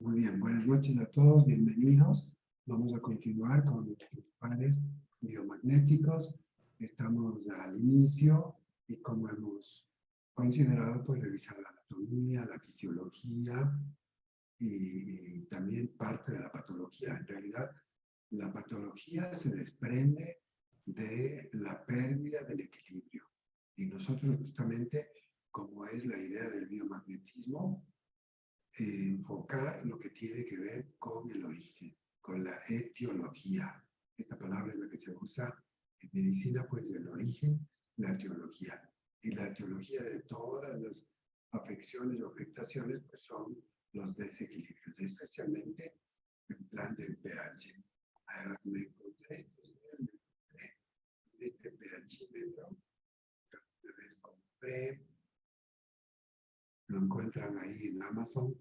Muy bien, buenas noches a todos, bienvenidos. Vamos a continuar con los pares biomagnéticos. Estamos al inicio y como hemos considerado, pues revisar la anatomía, la fisiología y también parte de la patología. En realidad, la patología se desprende de la pérdida del equilibrio. Y nosotros justamente, como es la idea del biomagnetismo, enfocar lo que tiene que ver con el origen, con la etiología. Esta palabra es la que se usa en medicina, pues del origen, la etiología. Y la etiología de todas las afecciones o afectaciones, pues son los desequilibrios, especialmente en plan del pH. Me encontré este pHímetro, una vez compré, lo encuentran ahí en Amazon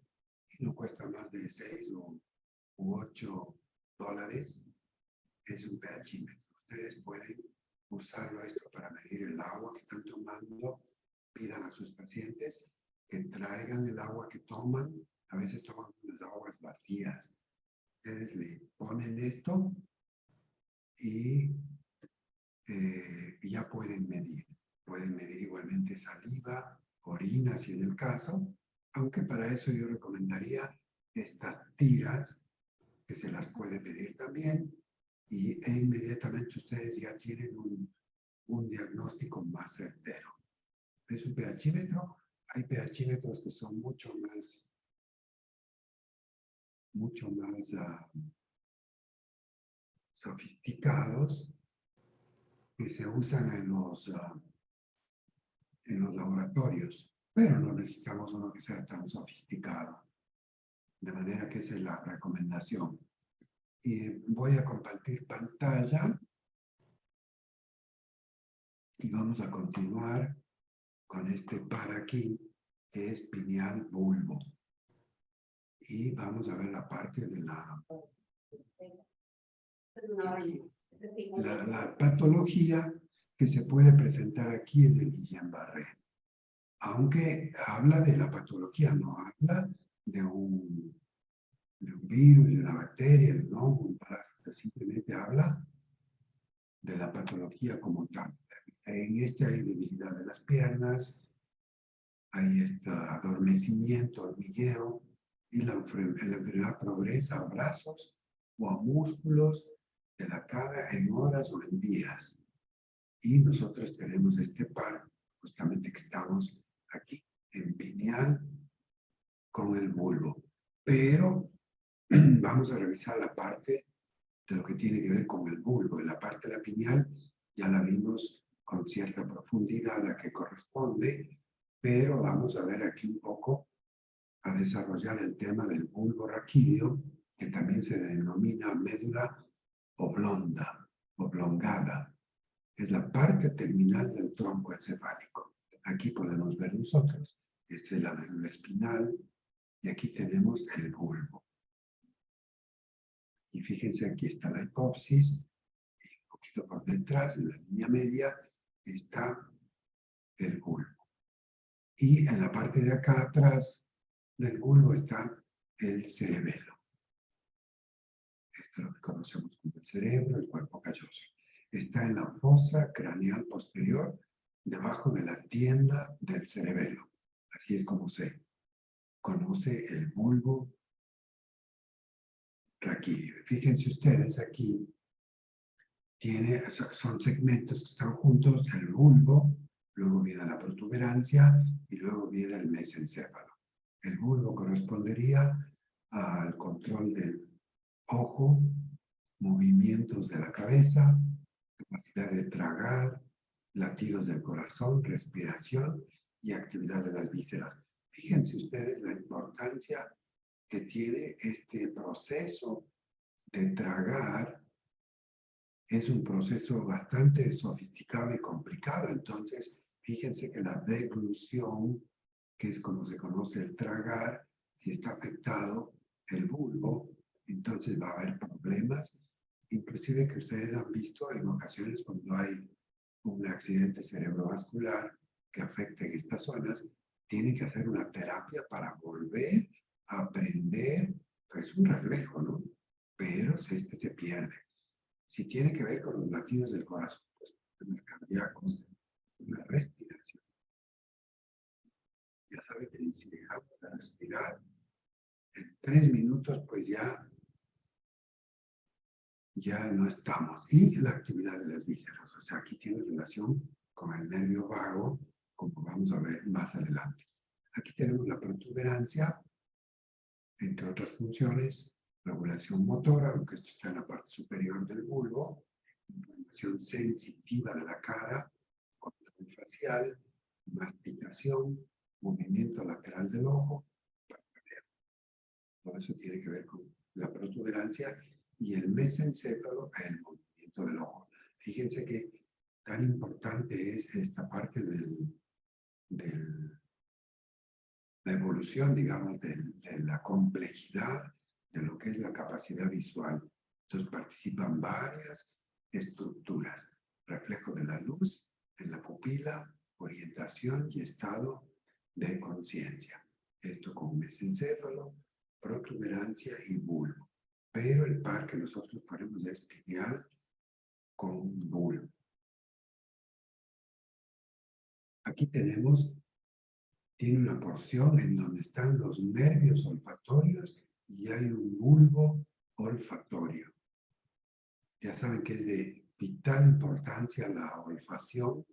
y no cuesta más de 6 u 8 dólares. Es un pHímetro. Ustedes pueden usarlo esto para medir el agua que están tomando. Pidan a sus pacientes que traigan el agua que toman. A veces toman unas aguas vacías. Ustedes le ponen esto y ya pueden medir. Pueden medir igualmente saliva, orina, si es el caso, aunque para eso yo recomendaría estas tiras, que se las puede pedir también, e inmediatamente ustedes ya tienen un diagnóstico más certero. Es un pHímetro. Hay pHímetros que son mucho más sofisticados, que se usan en los laboratorios, pero no necesitamos uno que sea tan sofisticado. De manera que esa es la recomendación. Y voy a compartir pantalla y vamos a continuar con este par aquí, que es pineal bulbo. Y vamos a ver la parte de la patología que se puede presentar aquí es de Guillain-Barré. Aunque habla de la patología, no habla de un virus, de una bacteria, de un parásito, simplemente habla de la patología como tal. En este hay debilidad de las piernas, hay este adormecimiento, hormigueo, y la enfermedad progresa a brazos o a músculos de la cara en horas o en días. Y nosotros tenemos este par, justamente que estamos aquí, en pineal con el bulbo. Pero vamos a revisar la parte de lo que tiene que ver con el bulbo. En la parte de la pineal ya la vimos con cierta profundidad a que corresponde, pero vamos a ver aquí un poco a desarrollar el tema del bulbo raquídeo, que también se denomina médula oblongada. Es la parte terminal del tronco encefálico. Aquí podemos ver nosotros, esta es la médula espinal, y aquí tenemos el bulbo. Y fíjense, aquí está la hipófisis, y un poquito por detrás, en la línea media, está el bulbo. Y en la parte de acá atrás del bulbo está el cerebelo. Esto es lo que conocemos como el cerebro, el cuerpo calloso. Está en la fosa craneal posterior, debajo de la tienda del cerebelo. Así es como se conoce el bulbo raquídeo. Fíjense ustedes aquí, son segmentos que están juntos, el bulbo, luego viene la protuberancia y luego viene el mesencéfalo. El bulbo correspondería al control del ojo, movimientos de la cabeza, capacidad de tragar, latidos del corazón, respiración y actividad de las vísceras. Fíjense ustedes la importancia que tiene este proceso de tragar. Es un proceso bastante sofisticado y complicado. Entonces, fíjense que la deglución, que es como se conoce el tragar, si está afectado el bulbo, entonces va a haber problemas, inclusive que ustedes han visto en ocasiones cuando hay un accidente cerebrovascular que afecte estas zonas, tienen que hacer una terapia para volver a aprender es un reflejo, ¿no? Pero este se pierde. Si tiene que ver con los latidos del corazón, pues problemas cardíacos, la respiración. Ya sabe que si dejamos de respirar, en 3 minutos, pues ya no estamos. Y la actividad de las vísceras, o sea, aquí tiene relación con el nervio vago, como vamos a ver más adelante. Aquí tenemos la protuberancia, entre otras funciones, regulación motora, aunque esto está en la parte superior del bulbo, información sensitiva de la cara, control facial, masticación, movimiento lateral del ojo, parpadeo. Todo eso tiene que ver con la protuberancia y el mesencéfalo, el movimiento del ojo. Fíjense que tan importante es esta parte la evolución, digamos, de la complejidad de lo que es la capacidad visual. Entonces participan varias estructuras. Reflejo de la luz en la pupila, orientación y estado de conciencia. Esto con mesencéfalo, protuberancia y bulbo. Pero el par que nosotros ponemos es pineal con bulbo. Aquí tiene una porción en donde están los nervios olfatorios y hay un bulbo olfatorio. Ya saben que es de vital importancia la olfacción.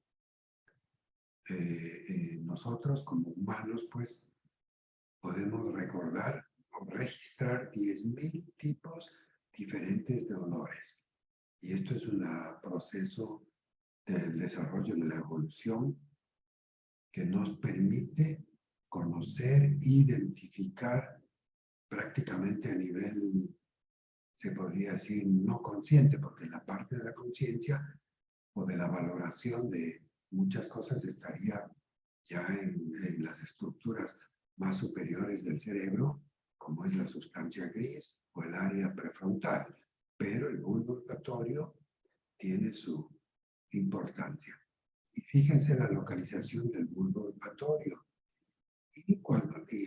Nosotros como humanos, pues, podemos recordar o registrar 10.000 tipos diferentes de olores. Y esto es un proceso del desarrollo de la evolución que nos permite conocer, identificar prácticamente a nivel, se podría decir, no consciente, porque la parte de la conciencia o de la valoración de muchas cosas estaría ya en las estructuras más superiores del cerebro, como es la sustancia gris o el área prefrontal. Pero el bulbo olfatorio tiene su importancia. Y fíjense la localización del bulbo olfatorio. Y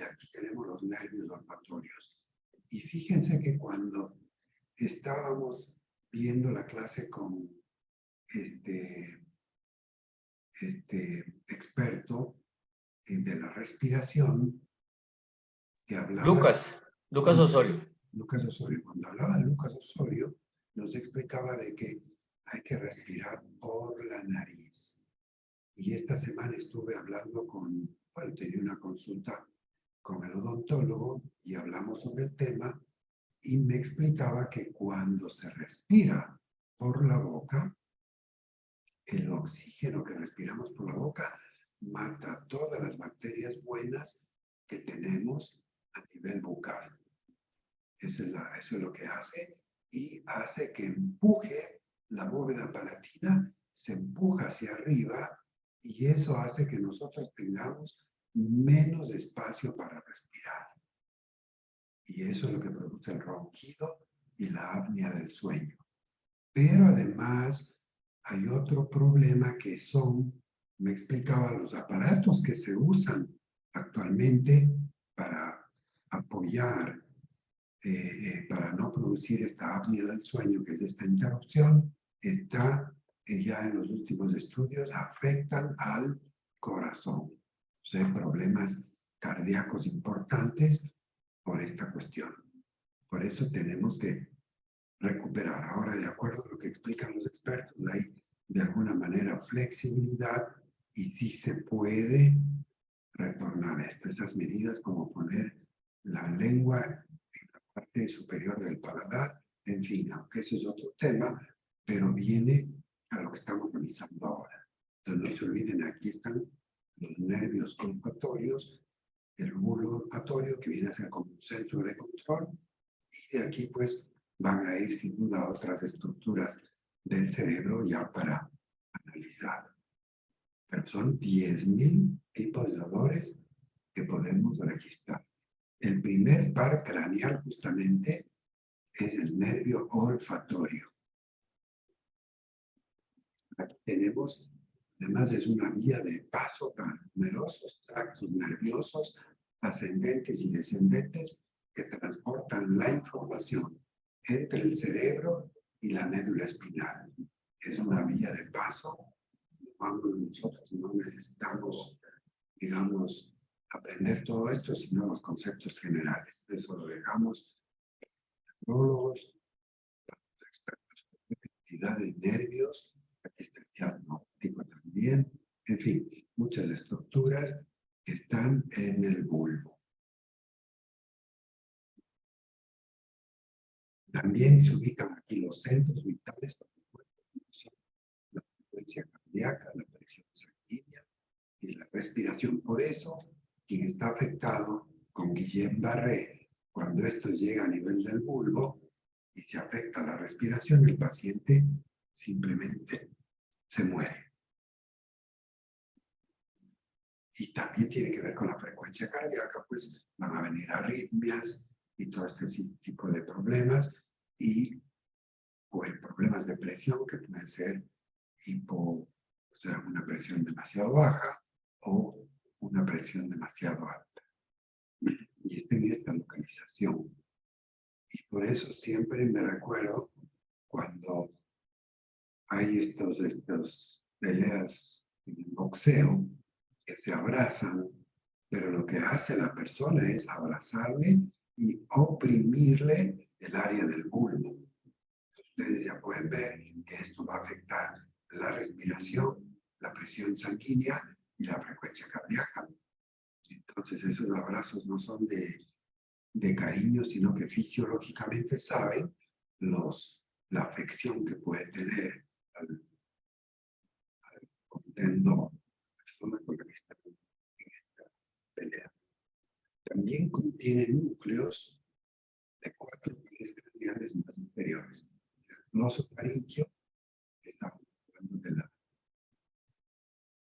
aquí tenemos los nervios olfatorios. Y fíjense que cuando estábamos viendo la clase con este experto de la respiración, que hablaba... Lucas Osorio. Lucas Osorio. Cuando hablaba de Lucas Osorio, nos explicaba de que hay que respirar por la nariz. Y esta semana estuve hablando tenía una consulta con el odontólogo y hablamos sobre el tema y me explicaba que cuando se respira por la boca, el oxígeno que respiramos por la boca mata todas las bacterias buenas que tenemos a nivel bucal. Eso es lo que hace y hace que empuje la bóveda palatina, se empuja hacia arriba y eso hace que nosotros tengamos menos espacio para respirar. Y eso es lo que produce el ronquido y la apnea del sueño. Pero además hay otro problema que me explicaba, los aparatos que se usan actualmente para apoyar, para no producir esta apnea del sueño, que es esta interrupción, ya en los últimos estudios, afectan al corazón. O sea, hay problemas cardíacos importantes por esta cuestión. Por eso tenemos que recuperar. Ahora, de acuerdo a lo que explican los expertos, hay de alguna manera flexibilidad y sí se puede retornar a esto. Esas medidas como poner la lengua en la parte superior del paladar, en fin, aunque ese es otro tema, pero viene a lo que estamos realizando ahora. Entonces no se olviden, aquí están los nervios olfatorios, el bulbo olfatorio que viene a ser como un centro de control y de aquí pues van a ir sin duda a otras estructuras del cerebro ya para analizar. Pero son 10.000 tipos de olores que podemos registrar. El primer par craneal justamente es el nervio olfatorio. Aquí tenemos, además es una vía de paso para numerosos tractos nerviosos ascendentes y descendentes que transportan la información entre el cerebro y la médula espinal. Es una vía de paso. Nosotros no necesitamos, digamos, aprender todo esto, sino los conceptos generales. Eso lo dejamos a los neurólogos, a los expertos en actividad de nervios, aquí está el teatro óptico también, en fin, muchas estructuras que están en el bulbo. También se ubican aquí los centros vitales, la frecuencia cardíaca, la presión sanguínea y la respiración. Por eso, quien está afectado con Guillain-Barré, cuando esto llega a nivel del bulbo y se afecta la respiración, el paciente simplemente se muere. Y también tiene que ver con la frecuencia cardíaca, pues van a venir arritmias y todo este tipo de problemas, y pues problemas de presión que pueden ser o sea, una presión demasiado baja o una presión demasiado alta. Y está en esta localización. Y por eso siempre me recuerdo cuando hay estos peleas en el boxeo que se abrazan, pero lo que hace la persona es abrazarle y oprimirle el área del bulbo. Ustedes ya pueden ver que esto va a afectar la respiración, la presión sanguínea y la frecuencia cardíaca. Entonces esos abrazos no son de cariño, sino que fisiológicamente saben la afección que puede tener al contendor, la persona con la que está en esta pelea. También contiene núcleos de 4 pares craneales más inferiores. El glosofaringio, que estamos hablando de la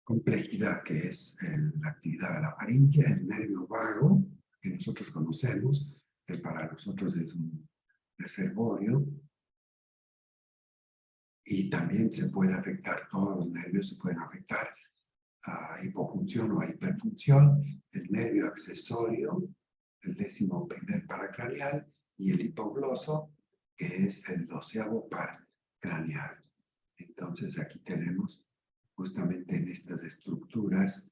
complejidad que es la actividad de la faringe, el nervio vago, que nosotros conocemos, que para nosotros es un reservorio, y también se puede afectar, todos los nervios se pueden afectar a hipofunción o a hiperfunción, el nervio accesorio, el 11º paracraneal, y el hipogloso, que es el 12º par craneal. Entonces aquí tenemos justamente en estas estructuras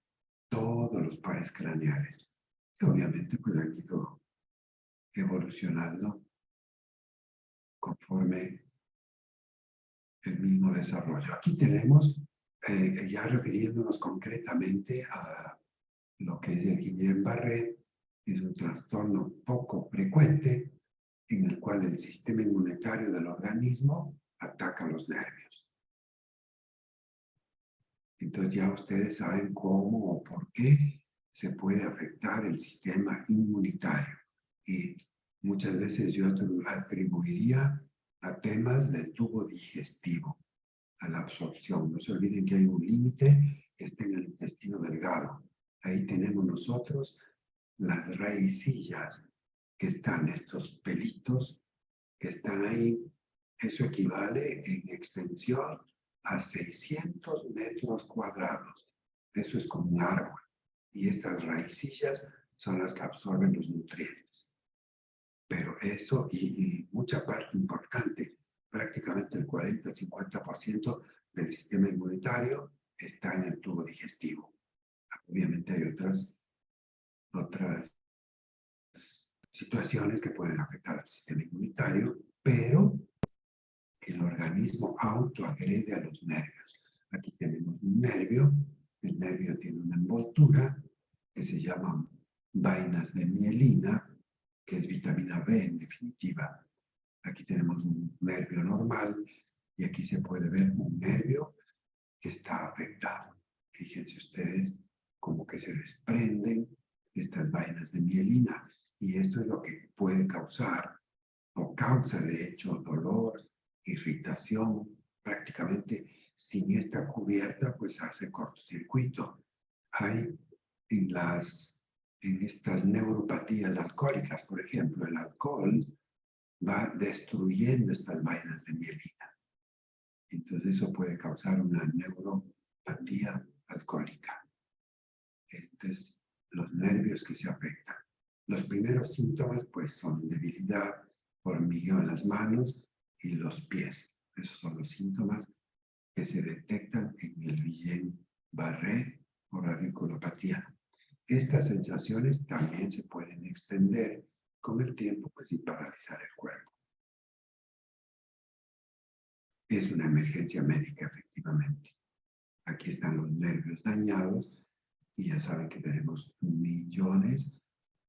todos los pares craneales, que obviamente pues han ido evolucionando conforme el mismo desarrollo. Aquí tenemos, ya refiriéndonos concretamente a lo que es el Guillain-Barré, es un trastorno poco frecuente en el cual el sistema inmunitario del organismo ataca los nervios. Entonces ya ustedes saben cómo o por qué se puede afectar el sistema inmunitario. Y muchas veces yo atribuiría a temas del tubo digestivo, a la absorción. No se olviden que hay un límite que está en el intestino delgado. Ahí tenemos nosotros las raicillas, que están estos pelitos que están ahí. Eso equivale en extensión a 600 metros cuadrados. Eso es como un árbol. Y estas raicillas son las que absorben los nutrientes. Pero eso, y mucha parte importante, prácticamente el 40-50% del sistema inmunitario está en el tubo digestivo. Obviamente hay otras situaciones que pueden afectar al sistema inmunitario, pero el organismo autoagrede a los nervios. Aquí tenemos un nervio, el nervio tiene una envoltura que se llama vainas de mielina, que es vitamina B en definitiva. Aquí tenemos un nervio normal y aquí se puede ver un nervio que está afectado. Fíjense ustedes como que se desprenden estas vainas de mielina, y esto es lo que puede causar o causa de hecho dolor, irritación. Prácticamente sin esta cubierta pues hace cortocircuito. Hay en estas neuropatías alcohólicas, por ejemplo, el alcohol va destruyendo estas vainas de mielina. Entonces eso puede causar una neuropatía alcohólica. Estos son los nervios que se afectan. Los primeros síntomas pues son debilidad, hormigueo en las manos y los pies. Esos son los síntomas que se detectan en el Guillain-Barré o radiculopatía. Estas sensaciones también se pueden extender con el tiempo pues, y paralizar el cuerpo. Es una emergencia médica, efectivamente. Aquí están los nervios dañados y ya saben que tenemos millones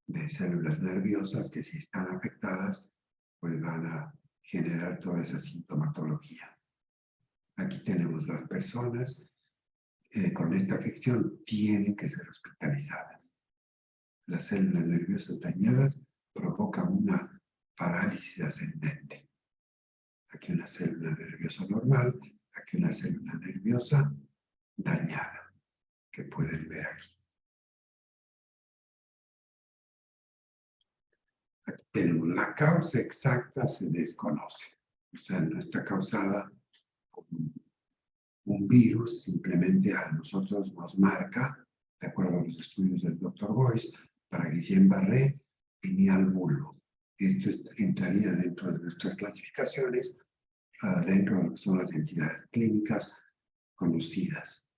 de células nerviosas que si están afectadas, pues van a generar toda esa sintomatología. Aquí tenemos las personas con esta afección tienen que ser hospitalizadas. Las células nerviosas dañadas provocan una parálisis ascendente. Aquí una célula nerviosa normal, aquí una célula nerviosa dañada, que pueden ver aquí. Aquí tenemos la causa exacta, se desconoce. O sea, no está causada por un virus, simplemente a nosotros nos marca, de acuerdo a los estudios del Dr. Boyce, para Guillain-Barré, pineal bulbo. Esto entraría dentro de nuestras clasificaciones, dentro de lo que son las entidades clínicas conocidas.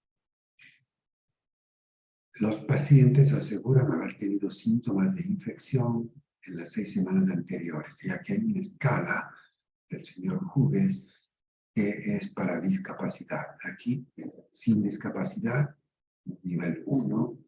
Los pacientes aseguran haber tenido síntomas de infección en las 6 semanas anteriores, ya que hay una escala del señor Hughes que es para discapacidad. Aquí, sin discapacidad, nivel 1,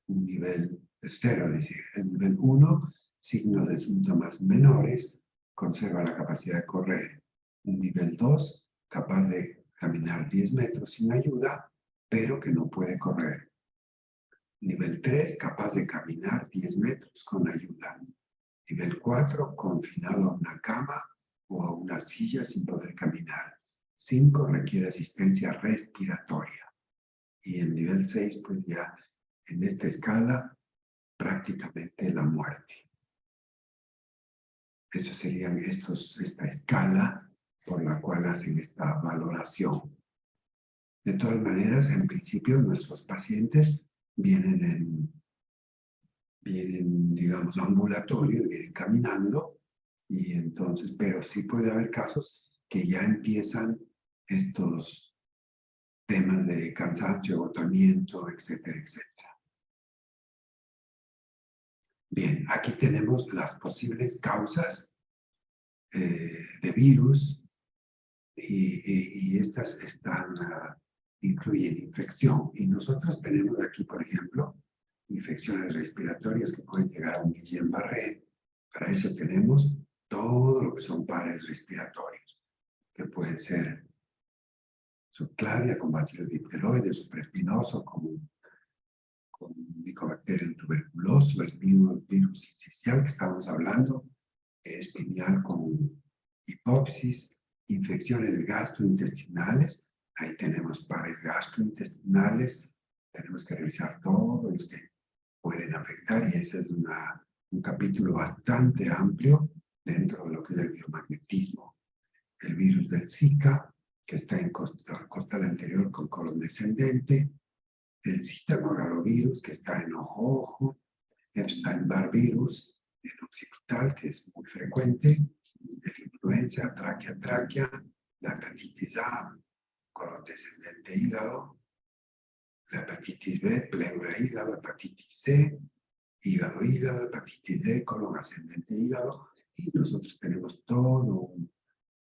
un nivel 0, es decir, el nivel 1, signos de síntomas menores, conserva la capacidad de correr. Un nivel 2, capaz de caminar 10 metros sin ayuda, pero que no puede correr. Nivel 3, capaz de caminar 10 metros con ayuda. Nivel 4, confinado a una cama o a una silla sin poder caminar. 5, requiere asistencia respiratoria. Y el nivel 6, pues ya en esta escala, prácticamente la muerte. Estos serían esta escala por la cual hacen esta valoración. De todas maneras, en principio, nuestros pacientes vienen, digamos, ambulatorios, vienen caminando, y entonces, pero sí puede haber casos que ya empiezan estos temas de cansancio, agotamiento, etcétera, etcétera. Bien, aquí tenemos las posibles causas de virus y estas incluyen infección. Y nosotros tenemos aquí, por ejemplo, infecciones respiratorias que pueden llegar a un Guillain-Barré. Para eso tenemos todo lo que son pares respiratorios, que pueden ser subcladia con bacillus difteroides, supraespinoso con Mycobacterium tuberculoso, el mismo virus sincicial que estábamos hablando, es pineal con hipopsis, infecciones gastrointestinales, ahí tenemos pares gastrointestinales, tenemos que revisar todos los que pueden afectar y ese es un capítulo bastante amplio dentro de lo que es el biomagnetismo. El virus del Zika, que está en costal anterior con colon descendente, el citomegalovirus, que está en ojo, Epstein-Barr virus en occipital, que es muy frecuente, el influenza, tráquea, la hepatitis A, colon descendente hígado, la hepatitis B, pleura hígado, hepatitis C, hígado, hepatitis D, colon ascendente hígado, y nosotros tenemos todo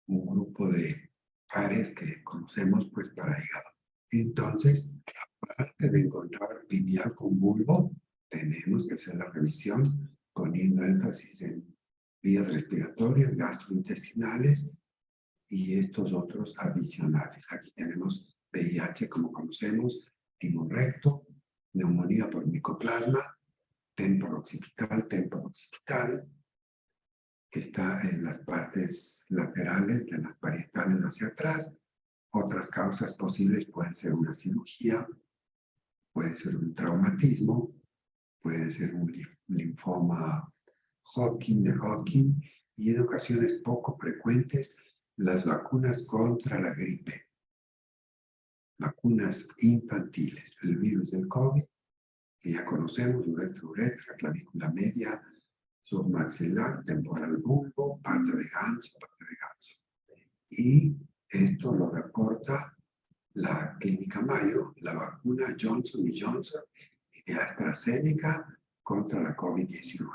un grupo de pares que conocemos pues para hígado. Entonces, aparte de encontrar pineal con bulbo, tenemos que hacer la revisión poniendo énfasis en vías respiratorias, gastrointestinales y estos otros adicionales. Aquí tenemos VIH, como conocemos, timón recto, neumonía por micoplasma, temporo-occipital, que está en las partes laterales de las parietales hacia atrás. Otras causas posibles pueden ser una cirugía, puede ser un traumatismo, puede ser un linfoma de Hodgkin, y en ocasiones poco frecuentes las vacunas contra la gripe. Vacunas infantiles, el virus del COVID, que ya conocemos, uretra, clavícula media, submaxilar, temporal bulbo, pata de ganso. Y esto lo reporta la Clínica Mayo, la vacuna Johnson & Johnson y de AstraZeneca contra la COVID-19.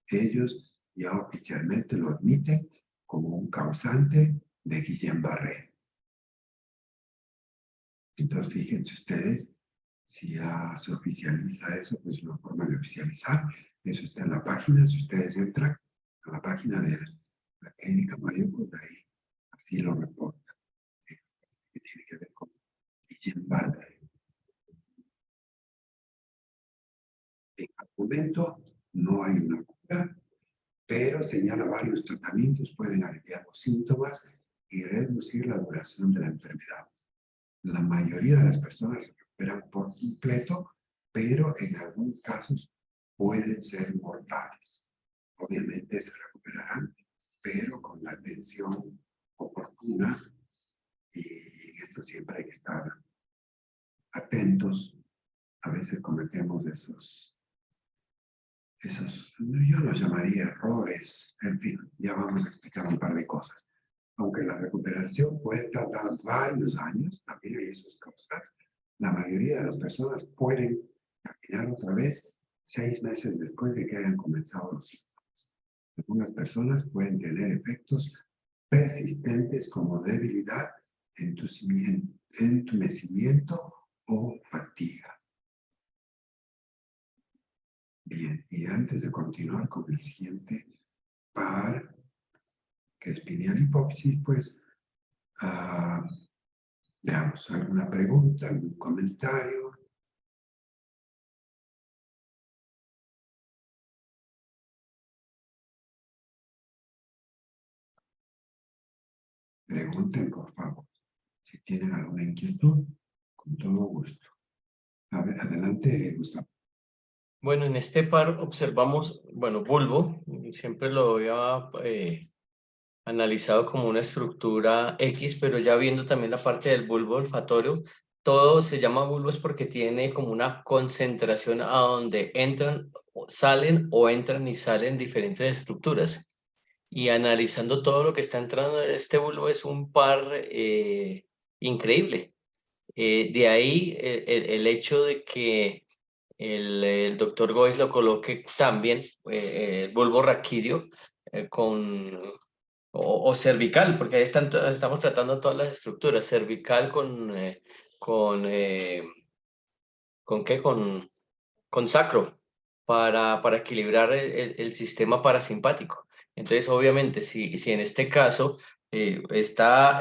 Ellos ya oficialmente lo admiten como un causante de Guillain-Barré. Entonces, fíjense ustedes, si ya se oficializa eso, pues una forma de oficializar, eso está en la página, si ustedes entran a la página de la Clínica Mayo, pues ahí así lo reporta, que tiene que ver con Guillain-Barré. En el momento no hay una cura, pero señala varios tratamientos pueden aliviar los síntomas y reducir la duración de la enfermedad. La mayoría de las personas se recuperan por completo, pero en algunos casos pueden ser mortales. Obviamente se recuperarán, pero con la atención oportuna, y en esto siempre hay que estar atentos. A veces cometemos esos, yo los llamaría errores, en fin, ya vamos a explicar un par de cosas. Aunque la recuperación puede tardar varios años, también hay esas cosas, la mayoría de las personas pueden caminar otra vez 6 meses después de que hayan comenzado los síntomas. Algunas personas pueden tener efectos persistentes como debilidad, entumecimiento o fatiga. Bien, y antes de continuar con el siguiente par, que es pineal hipófisis, pues veamos, ¿alguna pregunta, algún comentario? Pregunten, por favor, si tienen alguna inquietud, con todo gusto. A ver, adelante, Gustavo. Bueno, en este par observamos, bueno, bulbo, siempre lo había analizado como una estructura X, pero ya viendo también la parte del bulbo olfatorio, todo se llama bulbo es porque tiene como una concentración a donde entran, salen o entran y salen diferentes estructuras. Y analizando todo lo que está entrando en este bulbo es un par increíble. De ahí el hecho de que el doctor Gois lo coloque también, el bulbo raquídeo, con, o cervical, porque ahí estamos tratando todas las estructuras, cervical con, eh, ¿con qué? Con sacro, para equilibrar el sistema parasimpático. Entonces, obviamente, si en este caso está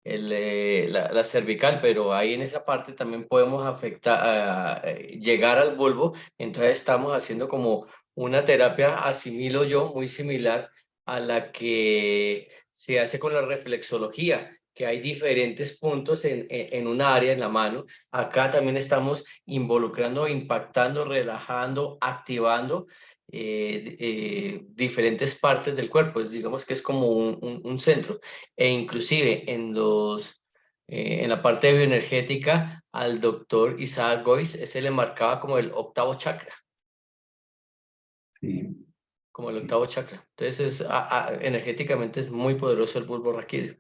la cervical, pero ahí en esa parte también podemos afectar, llegar al bulbo, entonces estamos haciendo como una terapia, asimilo yo, muy similar a la que se hace con la reflexología, que hay diferentes puntos en un área, en la mano. Acá también estamos involucrando, impactando, relajando, activando diferentes partes del cuerpo. Digamos que es como un centro. E inclusive en la parte bioenergética, al doctor Isaac Gois, ese le marcaba como el octavo chakra. Sí, Como el sí. octavo chakra. Entonces, energéticamente es muy poderoso el bulbo raquídeo.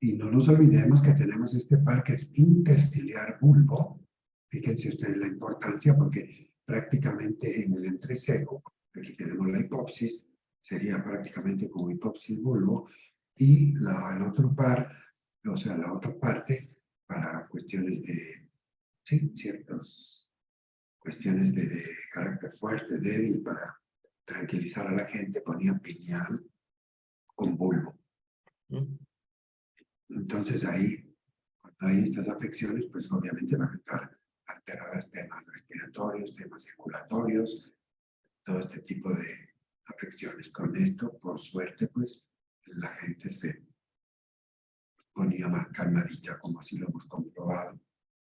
Y no nos olvidemos que tenemos este par que es interciliar bulbo. Fíjense ustedes la importancia porque prácticamente en el entrecejo, aquí tenemos la hipopsis, sería prácticamente como hipopsis bulbo, y el otro par, o sea, la otra parte, para cuestiones de, sí, ciertas cuestiones de carácter fuerte, débil, para tranquilizar a la gente, ponía pineal con bulbo. ¿Mm? Entonces ahí, cuando hay estas afecciones, pues obviamente van a estar alteradas temas respiratorios, temas circulatorios, todo este tipo de afecciones. Con esto, por suerte, pues la gente se ponía más calmadita, como así lo hemos comprobado.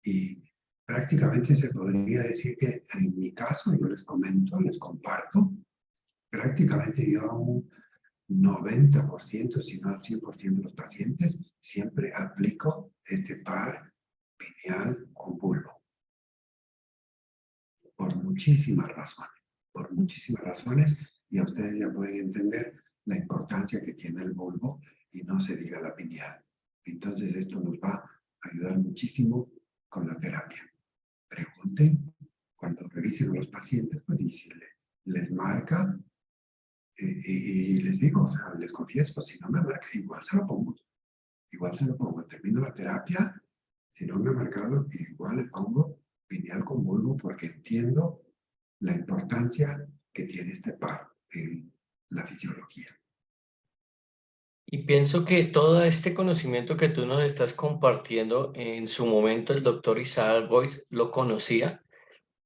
Y prácticamente se podría decir que en mi caso, yo les comento, les comparto, prácticamente yo a un 90%, si no al 100% de los pacientes, siempre aplico este par pineal con bulbo. Por muchísimas razones. por muchísimas razones, y a ustedes ya pueden entender la importancia que tiene el bulbo y no se diga la pineal. Entonces esto nos va a ayudar muchísimo con la terapia. Pregunten cuando revisen a los pacientes, pues y si les marca, y les digo, o sea, les confieso, si no me marca, igual se lo pongo. Igual se lo pongo. Termino la terapia, si no me ha marcado, igual le pongo pineal con bulbo porque entiendo la importancia que tiene este par en la fisiología. Y pienso que todo este conocimiento que tú nos estás compartiendo, en su momento el doctor Isaac Boyce lo conocía,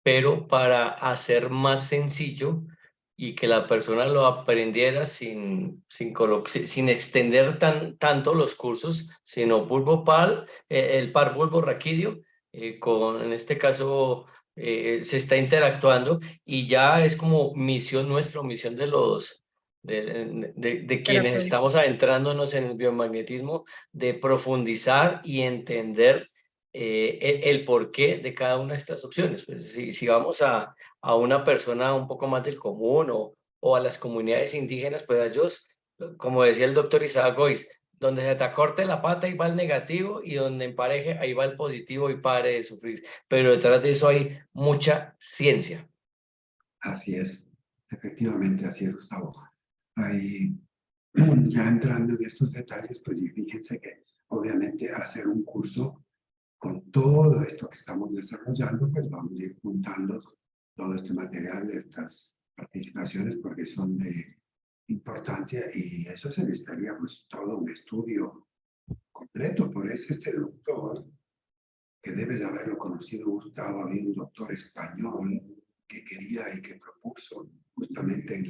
pero para hacer más sencillo y que la persona lo aprendiera sin extender tanto los cursos, sino bulbo par, el par bulbo raquídeo, en este caso se está interactuando y ya es como misión nuestra, misión de quienes Terapeuta. estamos adentrándonos en el biomagnetismo, de profundizar y entender el porqué de cada una de estas opciones. Pues si vamos a una persona un poco más del común o a las comunidades indígenas, pues a ellos, como decía el doctor Isaac Goiz, donde se te acorte la pata ahí va el negativo y donde empareje ahí va el positivo y pare de sufrir. Pero detrás de eso hay mucha ciencia. Así es, efectivamente, así es, Gustavo. Ahí, ya entrando en estos detalles, pues y fíjense que obviamente hacer un curso con todo esto que estamos desarrollando, pues vamos a ir juntando todo este material, estas participaciones, porque son de importancia y eso se necesitaría pues todo un estudio completo. Por eso este doctor, que debe de haberlo conocido Gustavo, había un doctor español que quería y que propuso justamente en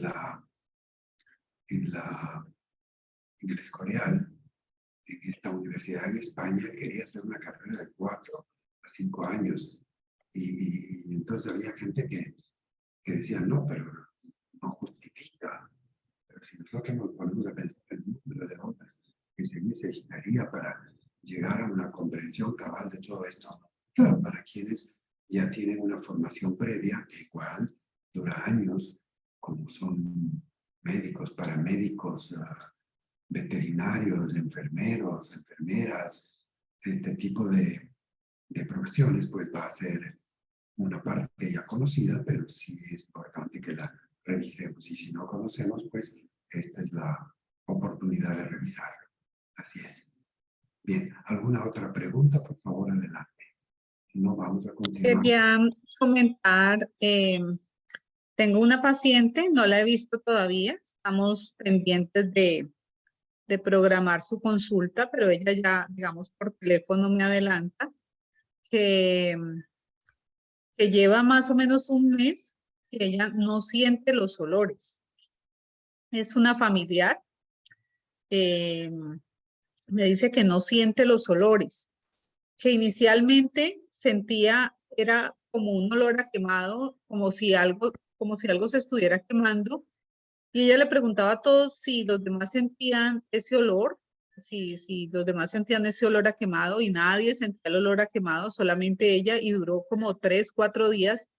el Escorial, en esta universidad en España, quería hacer una carrera de 4 a 5 años. Y entonces había gente que decía, no, pero no justifica. Pero si nosotros nos ponemos a pensar el número de horas que se necesitaría para llegar a una comprensión cabal de todo esto, claro, para quienes ya tienen una formación previa, que igual dura años, como son médicos, paramédicos, veterinarios, enfermeros, enfermeras, este tipo de profesiones, pues va a ser una parte ya conocida, pero sí es importante que la revisemos. Y si no conocemos, pues esta es la oportunidad de revisarlo. Así es. Bien, ¿alguna otra pregunta? Por favor, adelante. Si no, vamos a continuar. Quería comentar, tengo una paciente, no la he visto todavía, estamos pendientes de programar su consulta, pero ella ya, digamos, por teléfono me adelanta que, que lleva más o menos un mes que ella no siente los olores. Es una familiar, me dice que no siente los olores, que inicialmente sentía, era como un olor a quemado, como si algo se estuviera quemando, y ella le preguntaba a todos si los demás sentían ese olor, si los demás sentían ese olor a quemado, y nadie sentía el olor a quemado, solamente ella, y duró como 3, 4 días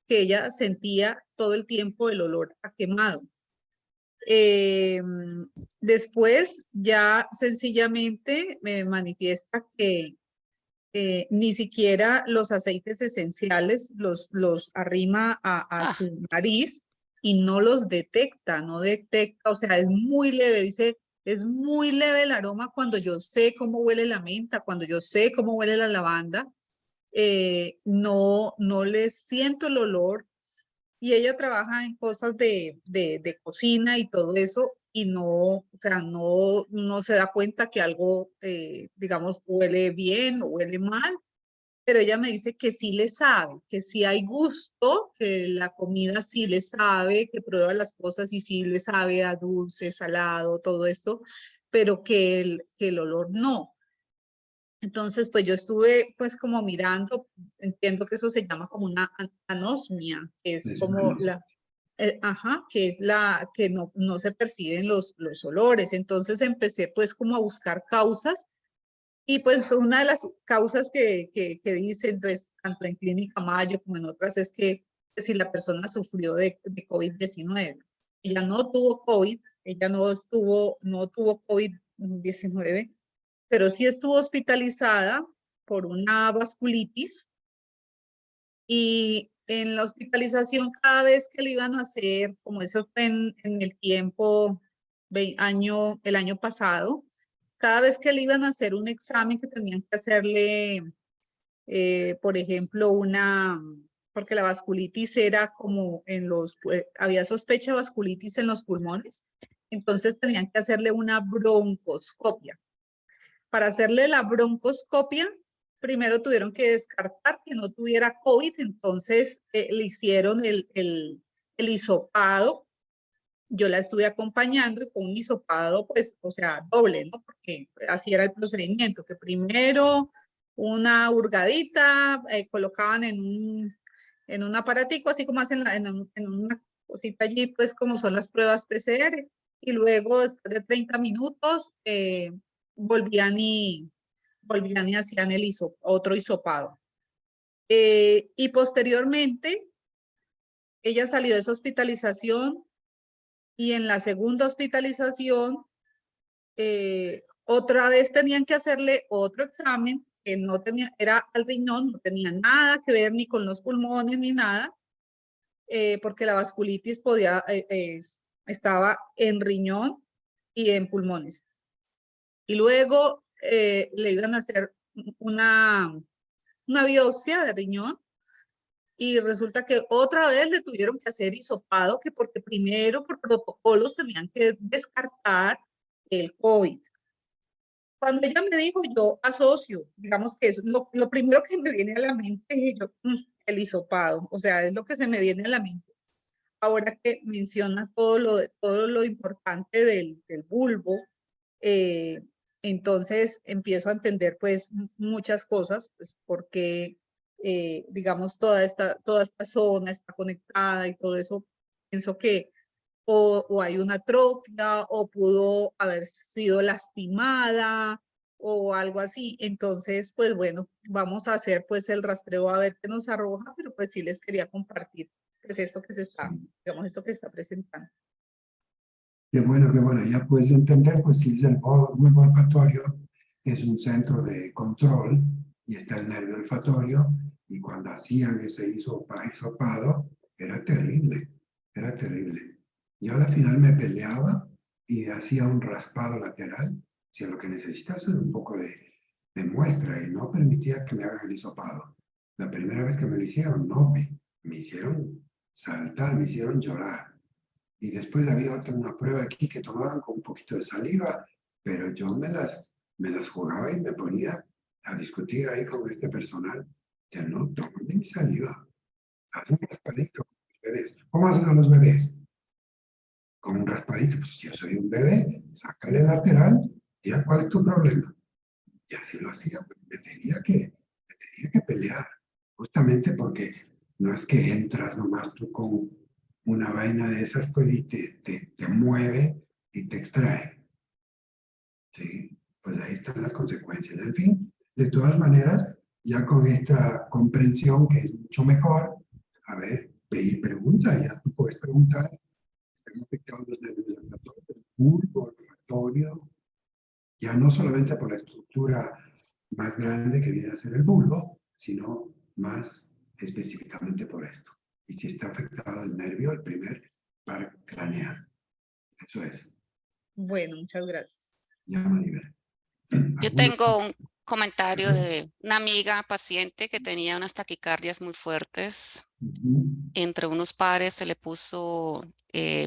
que ella sentía todo el tiempo el olor a quemado. Después ya sencillamente me manifiesta que ni siquiera los aceites esenciales los arrima a su nariz y no los detecta, no detecta, o sea, es muy leve, dice, es muy leve el aroma cuando yo sé cómo huele la menta, cuando yo sé cómo huele la lavanda, no les siento el olor, y ella trabaja en cosas de cocina y todo eso, y no, o sea, no se da cuenta que algo, digamos, huele bien o huele mal, pero ella me dice que sí le sabe, que sí hay gusto, que la comida sí le sabe, que prueba las cosas y sí le sabe a dulce, salado, todo esto, pero que el olor no. Entonces, pues yo estuve pues como mirando, entiendo que eso se llama como una anosmia, que es Es como bueno. que es la que no se perciben los olores. Entonces empecé pues como a buscar causas, y pues una de las causas que dicen pues tanto en Clínica Mayo como en otras es que si la persona sufrió de COVID-19. Ella no tuvo COVID, ella no tuvo COVID-19, pero sí estuvo hospitalizada por una vasculitis, y en la hospitalización cada vez que le iban a hacer, como eso fue en el tiempo, el año pasado, cada vez que le iban a hacer un examen que tenían que hacerle, por ejemplo, porque la vasculitis era como había sospecha de vasculitis en los pulmones, entonces tenían que hacerle una broncoscopia. Para hacerle la broncoscopia, primero tuvieron que descartar que no tuviera COVID, entonces le hicieron el hisopado. Yo la estuve acompañando y fue un hisopado, pues, o sea, doble, ¿no? Porque así era el procedimiento, que primero una hurgadita, colocaban en un aparatico, así como hacen en una cosita allí, pues, como son las pruebas PCR, y luego, después de 30 minutos, volvían y hacían otro hisopado. Y posteriormente, ella salió de esa hospitalización, y en la segunda hospitalización, otra vez tenían que hacerle otro examen que no tenía, era al riñón, no tenía nada que ver ni con los pulmones ni nada, porque la vasculitis estaba en riñón y en pulmones. Y luego le iban a hacer una biopsia de riñón, y resulta que otra vez le tuvieron que hacer hisopado, que porque primero por protocolos tenían que descartar el COVID. Cuando ella me dijo, yo asocio, digamos que es lo primero que me viene a la mente, y yo, el hisopado, o sea, es lo que se me viene a la mente. Ahora que menciona todo lo importante del bulbo, entonces empiezo a entender pues muchas cosas, pues porque digamos toda esta zona está conectada y todo eso. Pienso que o hay una atrofia o pudo haber sido lastimada o algo así. Entonces, pues bueno, vamos a hacer pues el rastreo a ver qué nos arroja, pero pues sí les quería compartir pues esto que digamos, esto que está presentando. Qué bueno, ya puedes entender, pues si es el bulbo olfatorio, es un centro de control y está el nervio olfatorio, y cuando hacían ese hisopado, era terrible, era terrible. Yo al final me peleaba y hacía un raspado lateral, si lo que necesitas es un poco de muestra, y no permitía que me hagan el hisopado. La primera vez que me lo hicieron, no, me hicieron saltar, me hicieron llorar. Y después había una prueba aquí que tomaban con un poquito de saliva, pero yo me las jugaba y me ponía a discutir ahí con este personal. Ya no tomen saliva, haz un raspadito con los bebés. ¿Cómo haces a los bebés? Con un raspadito. Pues si yo soy un bebé, sácale el lateral, ya, ¿cuál es tu problema? Y así lo hacía, pues me tenía que pelear, justamente porque no es que entras nomás tú con una vaina de esas, pues, y te mueve y te extrae. ¿Sí? Pues ahí están las consecuencias. En fin, de todas maneras, ya con esta comprensión que es mucho mejor, a ver, ve y pregunta, ya tú puedes preguntar, ¿están afectados los nervios olfatorios, el bulbo olfatorio? Ya no solamente por la estructura más grande que viene a ser el bulbo, sino más específicamente por esto. Y si está afectado el nervio, el primer par craneal. Eso es. Bueno, muchas gracias. Ya, Maribel. Yo tengo un comentario de una amiga paciente que tenía unas taquicardias muy fuertes. Entre unos pares se le puso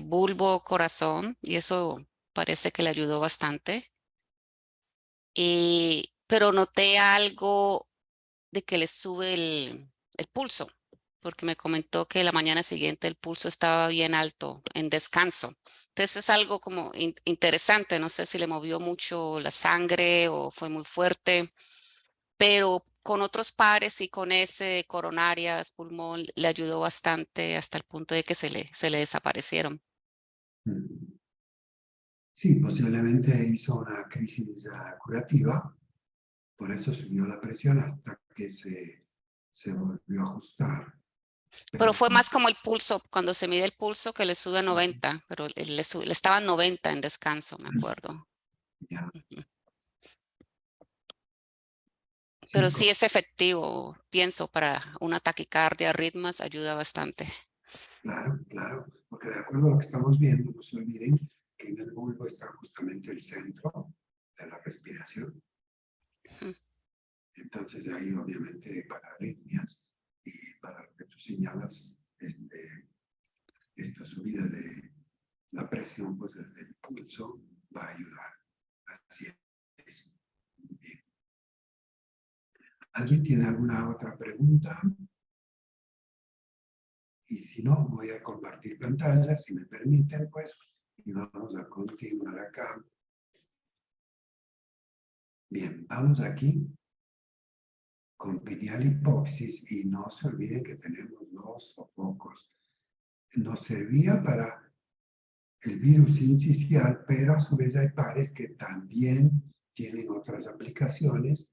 bulbo corazón, y eso parece que le ayudó bastante. Pero noté algo de que le sube el pulso, porque me comentó que la mañana siguiente el pulso estaba bien alto en descanso. Entonces es algo como interesante, no sé si le movió mucho la sangre o fue muy fuerte, pero con otros pares y con ese coronarias, pulmón, le ayudó bastante hasta el punto de que se le desaparecieron. Sí, posiblemente hizo una crisis curativa, por eso subió la presión hasta que se volvió a ajustar. Pero fue más como el pulso, cuando se mide el pulso que le sube a 90, pero le estaba a 90 en descanso, me acuerdo. Ya. Ujú. Pero Sí, sí es efectivo, pienso, para una taquicardia, arritmias, ayuda bastante. claro, claro, porque de acuerdo a lo que estamos viendo, no se olviden que en el bulbo está justamente el centro de la respiración. Ujú. Entonces ahí obviamente para arritmias y para lo que tú señalas, esta subida de la presión, pues desde el pulso va a ayudar. Así es. Muy bien. ¿Alguien tiene alguna otra pregunta? Y si no, voy a compartir pantalla, si me permiten, pues, y vamos a continuar acá. Bien, vamos aquí con pineal hipóxis y no se olviden que tenemos los sofocos. Nos servía para el virus incisional, pero a su vez hay pares que también tienen otras aplicaciones,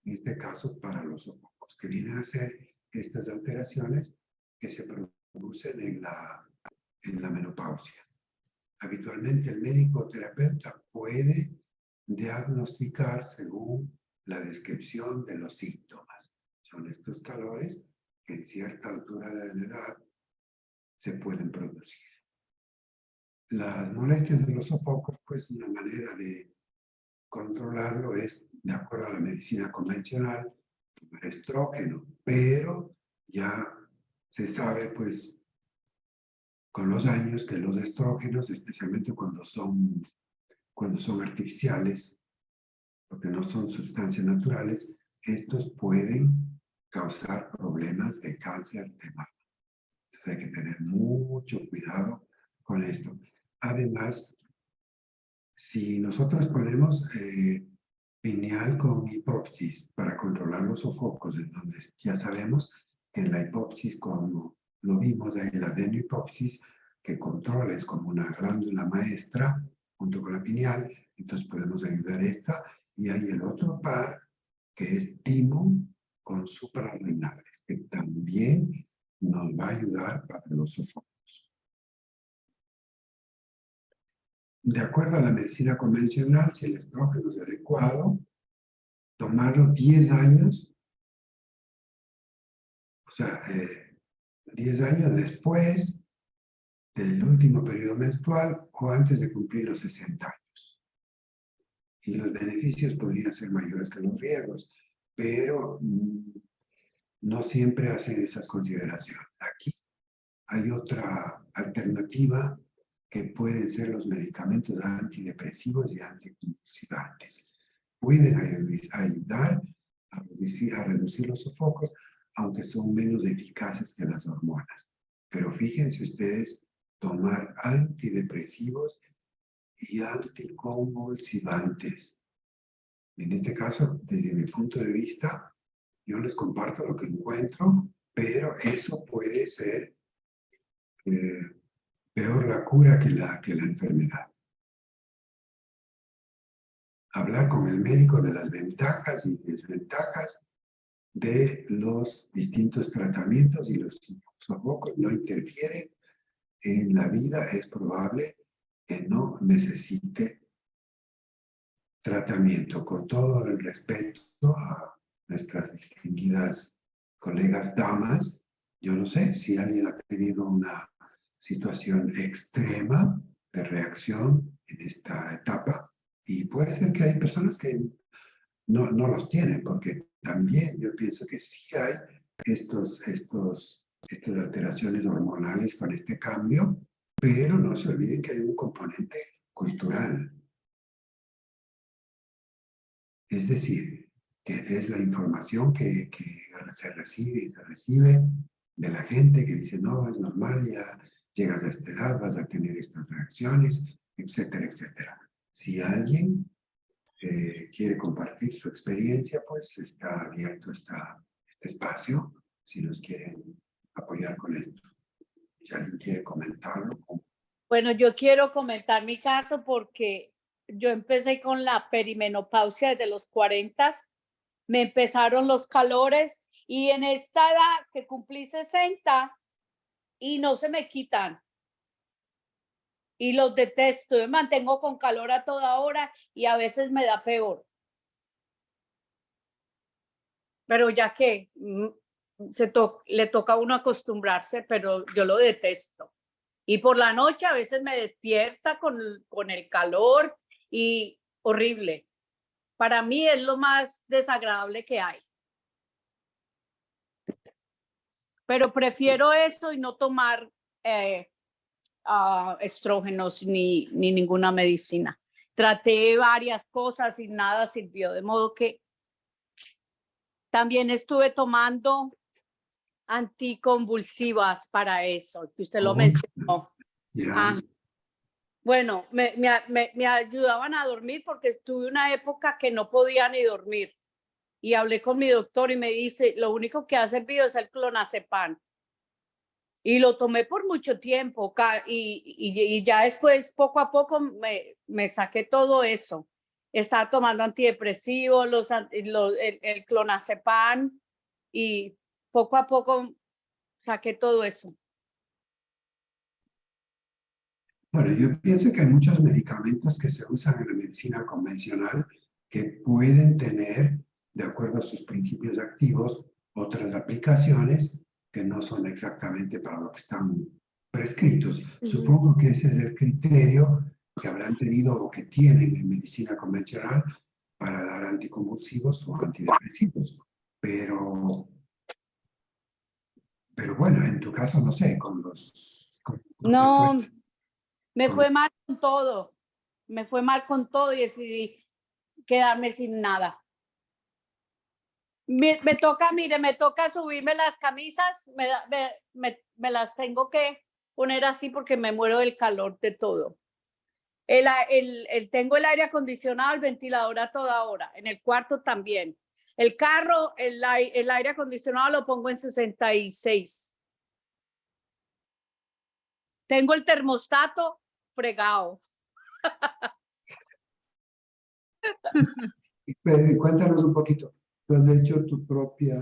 en este caso para los sofocos, que vienen a ser estas alteraciones que se producen en la menopausia. Habitualmente el médico terapeuta puede diagnosticar según la descripción de los síntomas. Son estos calores que en cierta altura de la edad se pueden producir. Las molestias de los sofocos, pues una manera de controlarlo es, de acuerdo a la medicina convencional, tomar estrógeno, pero ya se sabe, pues, con los años que los estrógenos, especialmente cuando son artificiales, porque no son sustancias naturales, estos pueden causar problemas de cáncer de mama. Entonces hay que tener mucho cuidado con esto. Además, si nosotros ponemos pineal con hipóxis para controlar los sofocos, en donde ya sabemos que en la hipóxis, como lo vimos ahí, la adenohipóxis, que controla es como una glándula maestra junto con la pineal, entonces podemos ayudar esta, y hay el otro par que es timo con suprarrenales, que también nos va a ayudar para los sofocos. De acuerdo a la medicina convencional, si el estrógeno es adecuado, tomarlo 10 años, o sea, 10 años después del último periodo menstrual o antes de cumplir los 60 años. Y los beneficios podrían ser mayores que los riesgos, pero no siempre hacen esas consideraciones. Aquí hay otra alternativa que pueden ser los medicamentos antidepresivos y anticonvulsivantes. Pueden ayudar a reducir los sofocos, aunque son menos eficaces que las hormonas. Pero fíjense ustedes, tomar antidepresivos y anticonvulsivantes. En este caso, desde mi punto de vista, yo les comparto lo que encuentro, pero eso puede ser peor la cura que la enfermedad. Hablar con el médico de las ventajas y desventajas de los distintos tratamientos, y los sofocos no interfieren en la vida, es probable que no necesite tratamiento. Con todo el respeto a nuestras distinguidas colegas damas, yo no sé si alguien ha tenido una situación extrema de reacción en esta etapa, y puede ser que hay personas que no los tienen, porque también yo pienso que sí hay estas alteraciones hormonales con este cambio, pero no se olviden que hay un componente cultural. Es decir, que es la información que se recibe de la gente que dice, no, es normal, ya llegas a esta edad, vas a tener estas reacciones, etcétera, etcétera. Si alguien quiere compartir su experiencia, pues está abierto este espacio, si nos quieren apoyar con esto. Si alguien quiere comentarlo. Bueno, yo quiero comentar mi caso porque yo empecé con la perimenopausia desde los 40, me empezaron los calores y en esta edad que cumplí 60, y no se me quitan. Y los detesto, me mantengo con calor a toda hora y a veces me da peor. Pero ya que le toca a uno acostumbrarse, pero yo lo detesto. Y por la noche a veces me despierta con el calor y horrible. Para mí es lo más desagradable que hay. Pero prefiero eso y no tomar estrógenos ni ninguna medicina. Traté varias cosas y nada sirvió, de modo que también estuve tomando anticonvulsivas para eso, que usted lo mencionó. Ya. Bueno, me ayudaban a dormir porque estuve una época que no podía ni dormir. Y hablé con mi doctor y me dice, lo único que ha servido es el clonazepam. Y lo tomé por mucho tiempo y ya después, poco a poco, me saqué todo eso. Estaba tomando antidepresivos, el clonazepam y poco a poco saqué todo eso. Bueno, yo pienso que hay muchos medicamentos que se usan en la medicina convencional que pueden tener, de acuerdo a sus principios activos, otras aplicaciones que no son exactamente para lo que están prescritos. Supongo que ese es el criterio que habrán tenido o que tienen en medicina convencional para dar anticonvulsivos o antidepresivos. Pero bueno, en tu caso, no sé, No, me fue mal con todo. Me fue mal con todo y decidí quedarme sin nada. Me toca subirme las camisas, me las tengo que poner así porque me muero del calor de todo. Tengo el aire acondicionado, el ventilador a toda hora, en el cuarto también. El carro, el aire acondicionado lo pongo en 66. Tengo el termostato fregado. Cuéntanos un poquito. Tú has hecho tu propia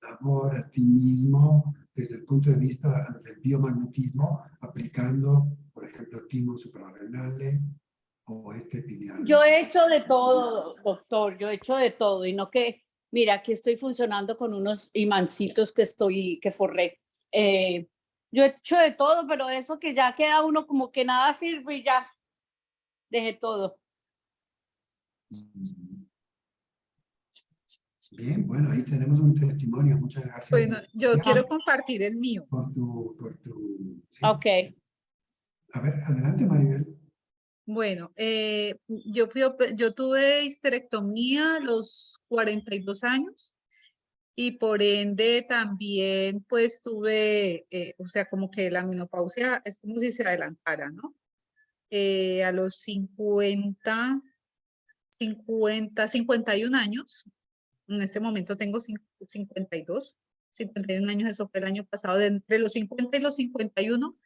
labor a ti mismo desde el punto de vista del biomagnetismo, aplicando, por ejemplo, timos suprarrenales o pineal. Yo he hecho de todo, doctor, yo he hecho de todo y no que, mira, aquí estoy funcionando con unos imancitos que forré. Yo he hecho de todo, pero eso que ya queda uno como que nada sirve y ya dejé todo. Bien, bueno, ahí tenemos un testimonio. Muchas gracias. Bueno, yo quiero compartir el mío. Sí. Ok. A ver, adelante, Maribel. Bueno, yo tuve histerectomía a los 42 años y por ende también pues tuve, o sea, como que la menopausia es como si se adelantara, ¿no? A los 51 años, en este momento tengo 52, 51 años, eso fue el año pasado, de entre los 50 y los 51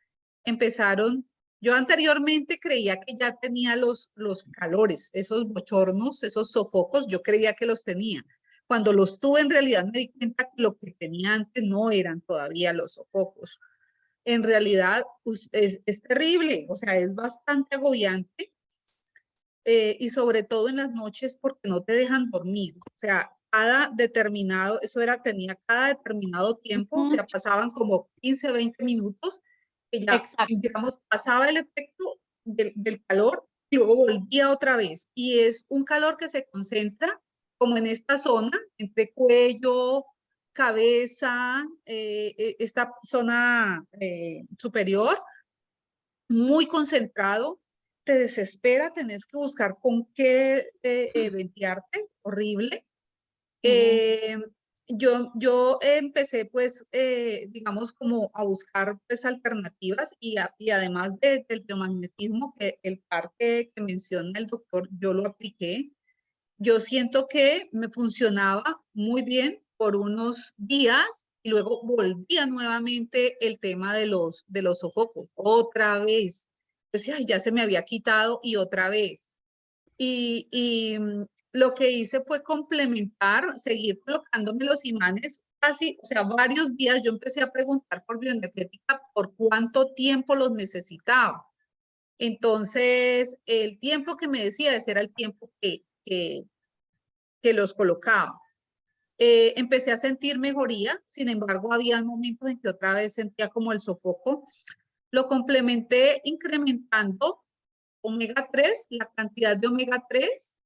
empezaron. Yo anteriormente creía que ya tenía los calores, esos bochornos, esos sofocos, yo creía que los tenía. Cuando los tuve, en realidad me di cuenta que lo que tenía antes no eran todavía los sofocos. En realidad es terrible, o sea, es bastante agobiante y sobre todo en las noches porque no te dejan dormir. O sea, cada determinado, tenía cada determinado tiempo, o sea, pasaban como 15, 20 minutos que ya, digamos, pasaba el efecto del calor y luego volvía otra vez. Y es un calor que se concentra como en esta zona, entre cuello, cabeza, esta zona superior, muy concentrado, te desespera, tenés que buscar con qué ventearte, horrible. Yo empecé pues, digamos, como a buscar pues alternativas y además del biomagnetismo, que el par que menciona el doctor, yo lo apliqué. Yo siento que me funcionaba muy bien por unos días y luego volvía nuevamente el tema de los sofocos, otra vez. Yo decía, ay, ya se me había quitado y otra vez. Y lo que hice fue complementar, seguir colocándome los imanes casi, o sea, varios días yo empecé a preguntar por bioenergética por cuánto tiempo los necesitaba. Entonces, el tiempo que me decía ese era el tiempo que los colocaba. Empecé a sentir mejoría, sin embargo, había momentos en que otra vez sentía como el sofoco. Lo complementé incrementando omega 3, la cantidad de omega 3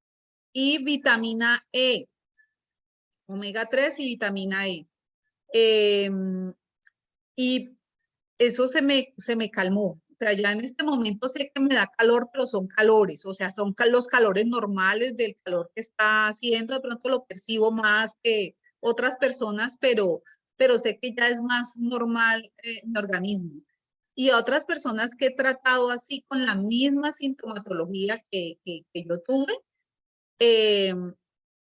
y vitamina E. Omega 3 y vitamina E. Y eso se me calmó. O sea, ya en este momento sé que me da calor, pero son calores, o sea, son los calores normales del calor que está haciendo. De pronto lo percibo más que otras personas, pero sé que ya es más normal mi organismo. Y a otras personas que he tratado así con la misma sintomatología que yo tuve,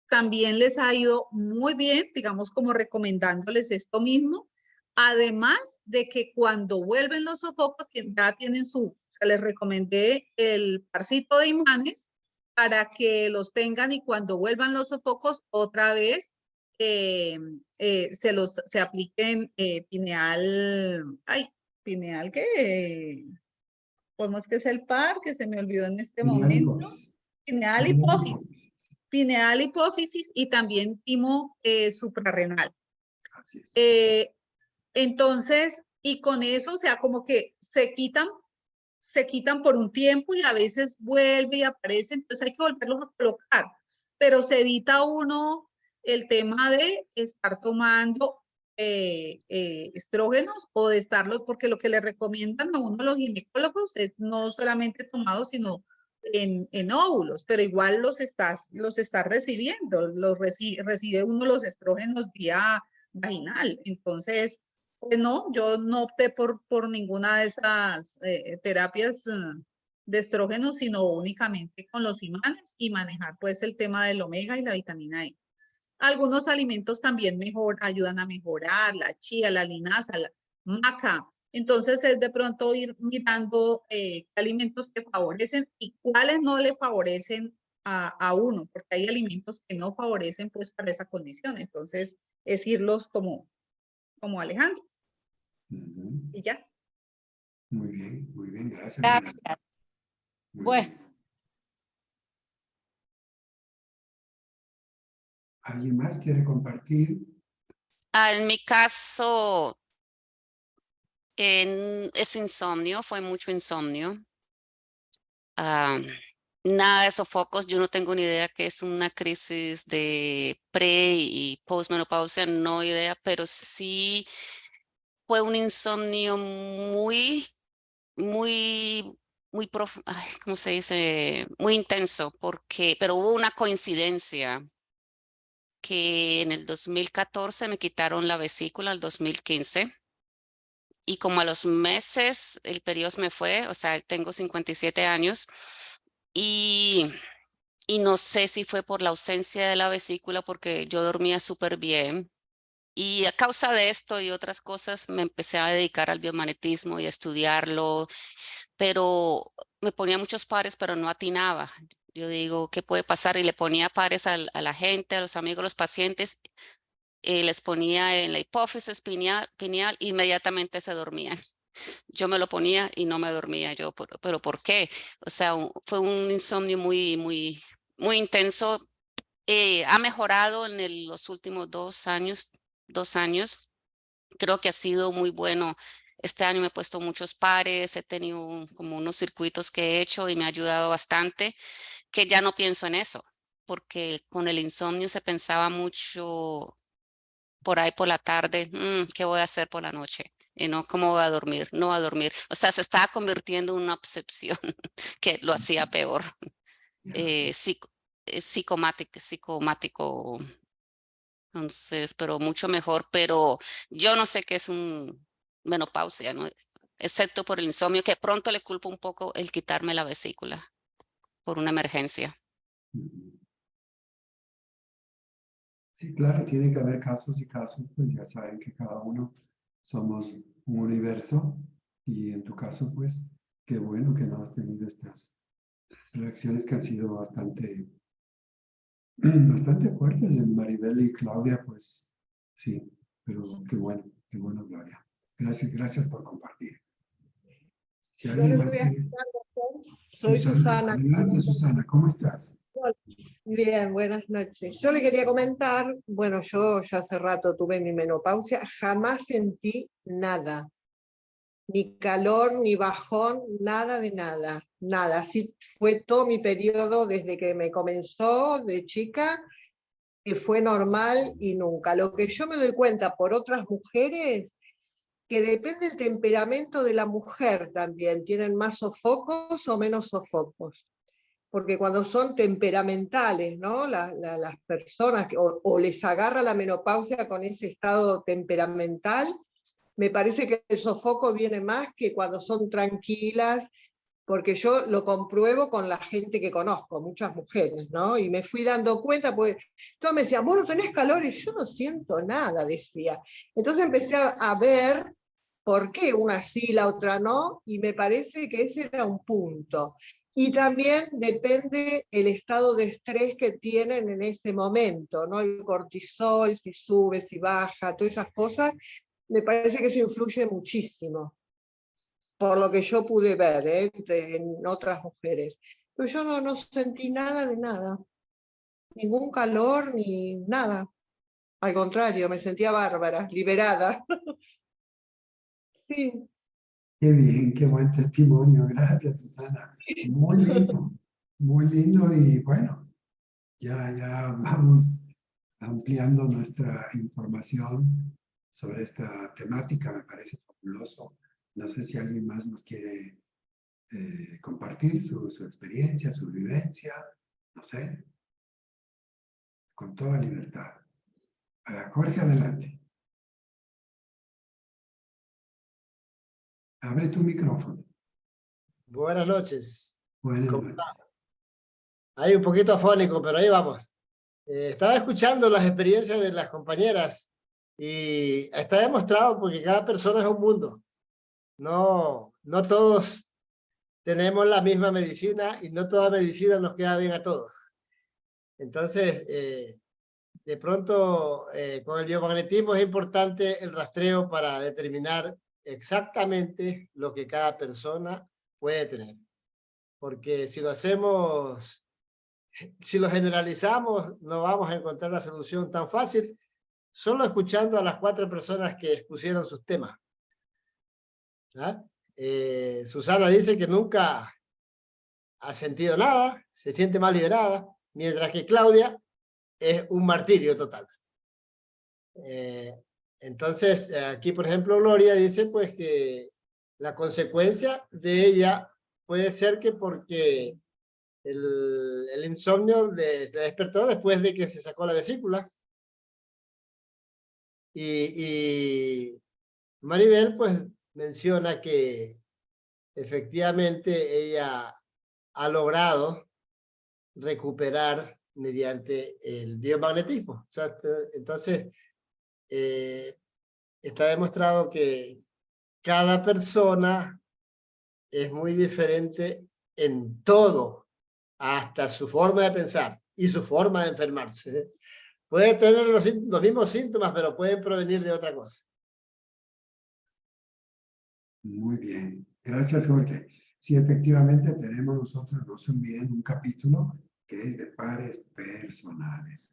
también les ha ido muy bien, digamos, como recomendándoles esto mismo. Además de que cuando vuelven los sofocos, ya tienen o sea, les recomendé el parcito de imanes para que los tengan y cuando vuelvan los sofocos, otra vez se apliquen pineal, pineal que, ¿cómo es que es el par? Que se me olvidó en este momento. Pineal hipófisis. Pineal hipófisis y también timo suprarrenal. Entonces, y con eso, o sea, como que se quitan por un tiempo y a veces vuelve y aparece, entonces hay que volverlos a colocar, pero se evita uno el tema de estar tomando estrógenos o de estarlos, porque lo que le recomiendan a uno los ginecólogos es no solamente tomado, sino en óvulos, pero igual los estás recibiendo, recibe uno los estrógenos vía vaginal, entonces pues no, yo no opté por ninguna de esas terapias de estrógeno, sino únicamente con los imanes y manejar pues el tema del omega y la vitamina E. Algunos alimentos también ayudan a mejorar, la chía, la linaza, la maca. Entonces es de pronto ir mirando qué alimentos te favorecen y cuáles no le favorecen a uno, porque hay alimentos que no favorecen pues para esa condición. Entonces es irlos como alejando. Y ya. Muy bien, gracias. Gracias. Muy Bueno. bien. ¿Alguien más quiere compartir? En mi caso, es insomnio, fue mucho insomnio. Nada de sofocos, yo no tengo ni idea qué es una crisis de pre y postmenopausia, no idea, pero sí fue un insomnio muy, muy, ¿cómo se dice? Muy intenso, pero hubo una coincidencia que en el 2014 me quitaron la vesícula, el 2015. Y como a los meses el periodo me fue, o sea, tengo 57 años y no sé si fue por la ausencia de la vesícula porque yo dormía súper bien. Y a causa de esto y otras cosas me empecé a dedicar al biomagnetismo y a estudiarlo, pero me ponía muchos pares, pero no atinaba. Yo digo, ¿qué puede pasar? Y le ponía pares a la gente, a los amigos, a los pacientes, les ponía en la hipófisis pineal, inmediatamente se dormían. Yo me lo ponía y no me dormía yo, pero ¿por qué? O sea, fue un insomnio muy, muy, muy intenso. Ha mejorado en los últimos 2 años, 2 años. Creo que ha sido muy bueno. Este año me he puesto muchos pares, he tenido como unos circuitos que he hecho y me ha ayudado bastante, que ya no pienso en eso, porque con el insomnio se pensaba mucho por ahí por la tarde, ¿qué voy a hacer por la noche? Y no, ¿cómo voy a dormir? No voy a dormir. O sea, se estaba convirtiendo en una obsesión que lo hacía peor. Psicomático. Entonces, pero mucho mejor. Pero yo no sé qué es un menopausia, ¿no? Excepto por el insomnio, que pronto le culpo un poco el quitarme la vesícula por una emergencia. Sí, claro, tiene que haber casos y casos, pues ya saben que cada uno somos un universo y en tu caso, pues, qué bueno que no has tenido estas reacciones que han sido bastante fuertes. En Maribel y Claudia, pues, sí, pero qué bueno, Gloria. Gracias por compartir. Si Yo alguien le más voy a quiere- explicar, doctor. Soy Susana. Adelante, Susana, ¿cómo estás? Bien, buenas noches. Yo le quería comentar, bueno, yo ya hace rato tuve mi menopausia, jamás sentí nada, ni calor, ni bajón, nada de nada, nada. Así fue todo mi periodo desde que me comenzó de chica, que fue normal y nunca. Lo que yo me doy cuenta por otras mujeres, que depende del temperamento de la mujer también, tienen más sofocos o menos sofocos. Porque cuando son temperamentales, ¿no? Las personas, o les agarra la menopausia con ese estado temperamental, me parece que el sofoco viene más que cuando son tranquilas, porque yo lo compruebo con la gente que conozco, muchas mujeres, ¿no? Y me fui dando cuenta, pues todos me decían, vos no tenés calor, y yo no siento nada, decía. Entonces empecé a ver por qué una sí, la otra no, y me parece que ese era un punto. Y también depende el estado de estrés que tienen en ese momento, ¿no? El cortisol, si sube, si baja, todas esas cosas, me parece que eso influye muchísimo, por lo que yo pude ver, en otras mujeres. Pero yo no sentí nada de nada, ningún calor ni nada. Al contrario, me sentía bárbara, liberada. Sí. Qué bien, qué buen testimonio. Gracias, Susana. Muy lindo y bueno, ya vamos ampliando nuestra información sobre esta temática. Me parece fabuloso. No sé si alguien más nos quiere compartir su experiencia, su vivencia, no sé, con toda libertad. Jorge, adelante. Abre tu micrófono. Buenas noches. Buenas ¿Cómo noches. está? Ahí un poquito afónico, pero ahí vamos. Estaba escuchando las experiencias de las compañeras y está demostrado porque cada persona es un mundo. No todos tenemos la misma medicina y no toda medicina nos queda bien a todos. Entonces, de pronto, con el biomagnetismo es importante el rastreo para determinar exactamente lo que cada persona puede tener. Porque si lo hacemos, si lo generalizamos, no vamos a encontrar la solución tan fácil, solo escuchando a las 4 personas que expusieron sus temas. ¿Ah? Susana dice que nunca ha sentido nada, se siente más liberada, mientras que Claudia es un martirio total. Entonces, aquí, por ejemplo, Gloria dice pues que la consecuencia de ella puede ser que porque el insomnio se despertó después de que se sacó la vesícula. Y Maribel pues menciona que efectivamente ella ha logrado recuperar mediante el biomagnetismo. O sea, entonces, está demostrado que cada persona es muy diferente en todo, hasta su forma de pensar y su forma de enfermarse. Puede tener los mismos síntomas, pero pueden provenir de otra cosa. Muy bien. Gracias, Jorge. Sí, efectivamente tenemos nosotros, no se olviden, un capítulo que es de pares personales.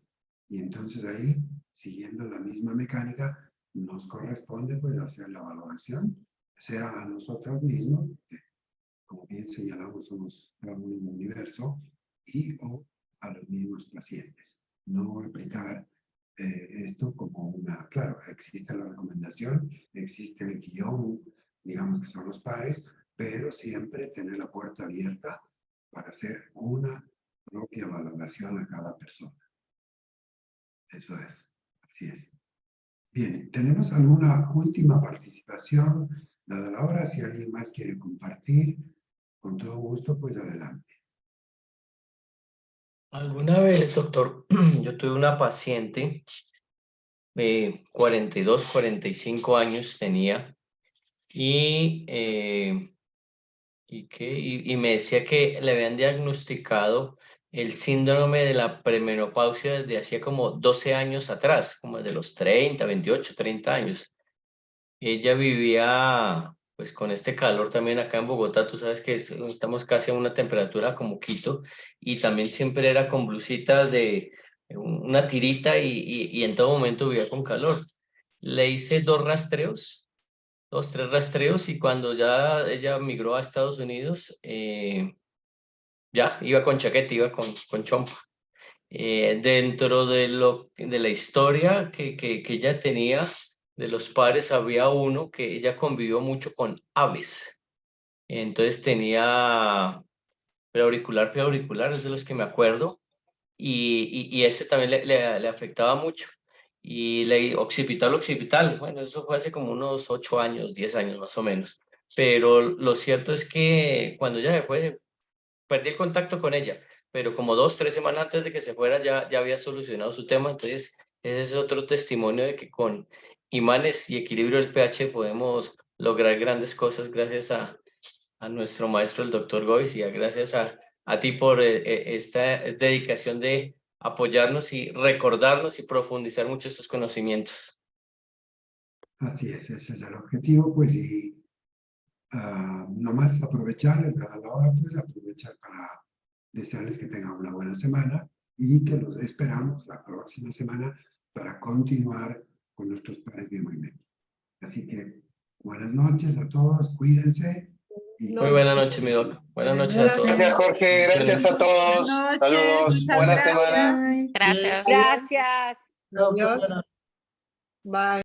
Y entonces ahí, siguiendo la misma mecánica, nos corresponde pues hacer la valoración, sea a nosotros mismos, que como bien señalamos somos un universo, y o a los mismos pacientes. No aplicar esto como una, claro, existe la recomendación, existe el guión, digamos que son los pares, pero siempre tener la puerta abierta para hacer una propia valoración a cada persona. Eso es, así es. Bien, ¿tenemos alguna última participación? Dada la hora, si alguien más quiere compartir, con todo gusto, pues adelante. Alguna vez, doctor, yo tuve una paciente de 42, 45 años tenía y me decía que le habían diagnosticado el síndrome de la premenopausia desde hacía como 12 años atrás, como desde los 30, 28, 30 años. Ella vivía pues con este calor también acá en Bogotá, tú sabes que estamos casi a una temperatura como Quito, y también siempre era con blusitas de una tirita y en todo momento vivía con calor. Le hice 2 rastreos, 2, 3 rastreos, y cuando ya ella migró a Estados Unidos, ya iba con chaqueta, iba con chompa. Dentro de la historia que ella tenía de los padres, había uno que ella convivió mucho con aves. Entonces tenía preauricular, es de los que me acuerdo, y ese también le afectaba mucho. Y occipital, bueno, eso fue hace como unos 8 años, 10 años más o menos. Pero lo cierto es que cuando ella se fue, perdí el contacto con ella, pero como 2, 3 semanas antes de que se fuera ya había solucionado su tema. Entonces ese es otro testimonio de que con imanes y equilibrio del pH podemos lograr grandes cosas gracias a nuestro maestro, el doctor Gois, y gracias a ti por esta dedicación de apoyarnos y recordarnos y profundizar mucho estos conocimientos. Así es, ese es el objetivo, pues, y nomás aprovecharles a la hora, pues, aprovechar para desearles que tengan una buena semana y que los esperamos la próxima semana para continuar con nuestros pares de movimiento. Así que buenas noches a todos, cuídense. Y Muy buenas noches, mi doc. Buenas noches a todos. Gracias, Jorge. Gracias a todos. Buenas noches, Saludos. muchas Buena gracias. semana. Gracias. Gracias. Doctor, Adiós. bueno. Bye.